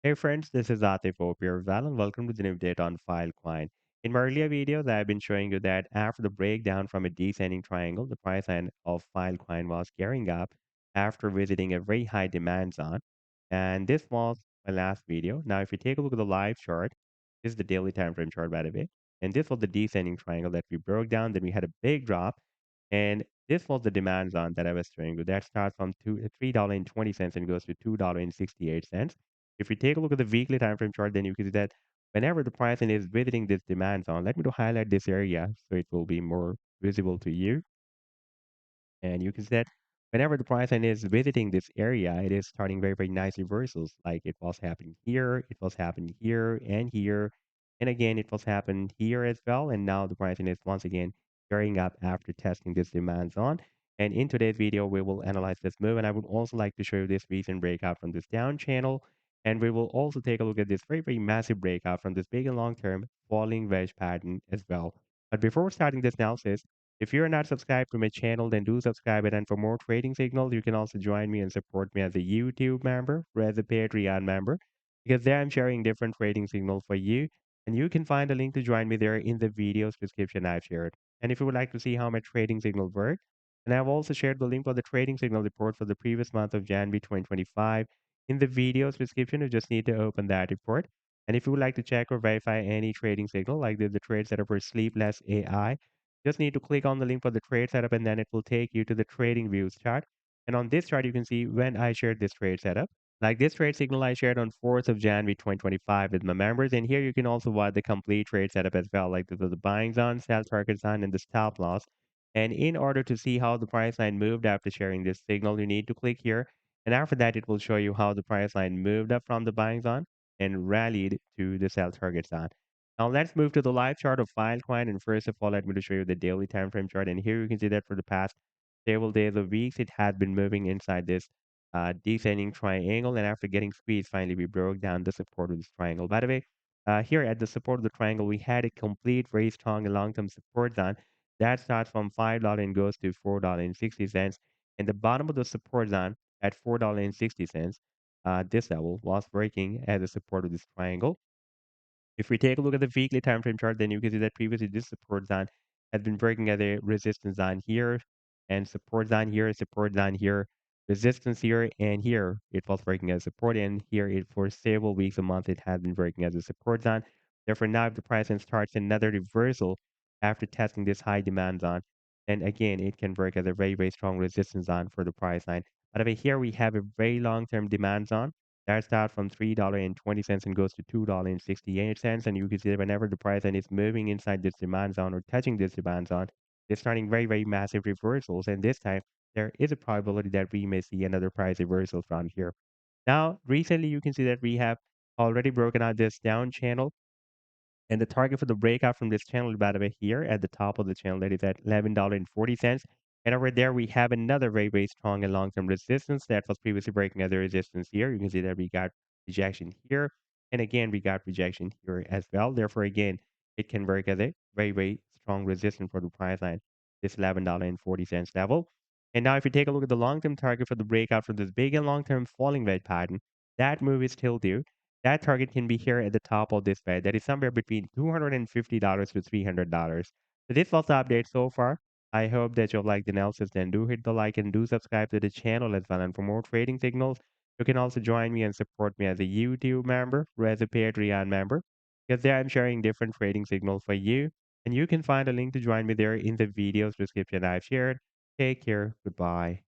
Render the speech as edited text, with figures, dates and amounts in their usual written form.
Hey friends, this is Atif Opirval and welcome to the new update on Filecoin. In my earlier videos, I've been showing you that after the breakdown from a descending triangle, the price line of Filecoin was gearing up after visiting a very high demand zone. And this was my last video. Now, if you take a look at the live chart, this is the daily time frame chart, by the way. And this was the descending triangle that we broke down. Then we had a big drop. And this was the demand zone that I was showing you. That starts from $3.20 and goes to $2.68. If you take a look at the weekly time frame chart, then you can see that whenever the pricing is visiting this demand zone, let me to highlight this area so it will be more visible to you. And you can see that whenever the price line is visiting this area, it is starting very, very nice reversals. Like it was happening here, it was happening here and here. And again, it was happening here as well. And now the pricing is once again carrying up after testing this demand zone. And in today's video, we will analyze this move. And I would also like to show you this recent breakout from this down channel. And we will also take a look at this very, very massive breakout from this big and long-term falling wedge pattern as well. But before starting this analysis, if you're not subscribed to my channel, then do subscribe it. And for more trading signals, you can also join me and support me as a YouTube member or as a Patreon member, because there I'm sharing different trading signals for you. And you can find a link to join me there in the video's description I've shared. And if you would like to see how my trading signal work, and I've also shared the link for the trading signal report for the previous month of January 2025 in the video's description. You just need to open that report. And if you would like to check or verify any trading signal, like the trade setup for Sleepless AI, just need to click on the link for the trade setup and then it will take you to the trading views chart. And on this chart, you can see when I shared this trade setup. Like this trade signal I shared on 4th of January 2025 with my members. And here you can also watch the complete trade setup as well, like the buying zone, sell target zone, and the stop loss. And in order to see how the price line moved after sharing this signal, you need to click here. And after that, it will show you how the price line moved up from the buying zone and rallied to the sell target zone. Now let's move to the live chart of Filecoin. And first of all, let me to show you the daily time frame chart. And here you can see that for the past several days or weeks, it has been moving inside this descending triangle. And after getting squeezed, finally we broke down the support of this triangle. By the way, here at the support of the triangle, we had a complete, very strong and long-term support zone that starts from $5 and goes to $4.60. And the bottom of the support zone at $4.60, this level was working as a support of this triangle. If we take a look at the weekly time frame chart, then you can see that previously this support zone has been breaking as a resistance zone here, and support zone here, resistance here, and here it was breaking as support, and here it for several weeks, a month, it has been breaking as a support zone. Therefore, now if the price then starts another reversal after testing this high demand zone, then again it can work as a very, very strong resistance zone for the price line. By the way, here we have a very long-term demand zone that starts from $3.20 and goes to $2.68. And you can see that whenever the price then is moving inside this demand zone or touching this demand zone, they're starting very, very massive reversals. And this time, there is a probability that we may see another price reversal from here. Now, recently, you can see that we have already broken out this down channel and the target for the breakout from this channel is by the way here at the top of the channel that is at $11.40. And over there we have another very, very strong and long-term resistance that was previously breaking as a resistance here. You can see that we got rejection here. And again, we got rejection here as well. Therefore, again, it can work as a very, very strong resistance for the price line, this $11.40 level. And now if you take a look at the long-term target for the breakout from this big and long-term falling wedge pattern, that move is still due. That target can be here at the top of this bed. That is somewhere between $250 to $300. So this was the update so far. I hope that you'll like the analysis. Then do hit the like and do subscribe to the channel as well. And for more trading signals, you can also join me and support me as a YouTube member or as a Patreon member. Because there I'm sharing different trading signals for you. And you can find a link to join me there in the video's description I've shared. Take care. Goodbye.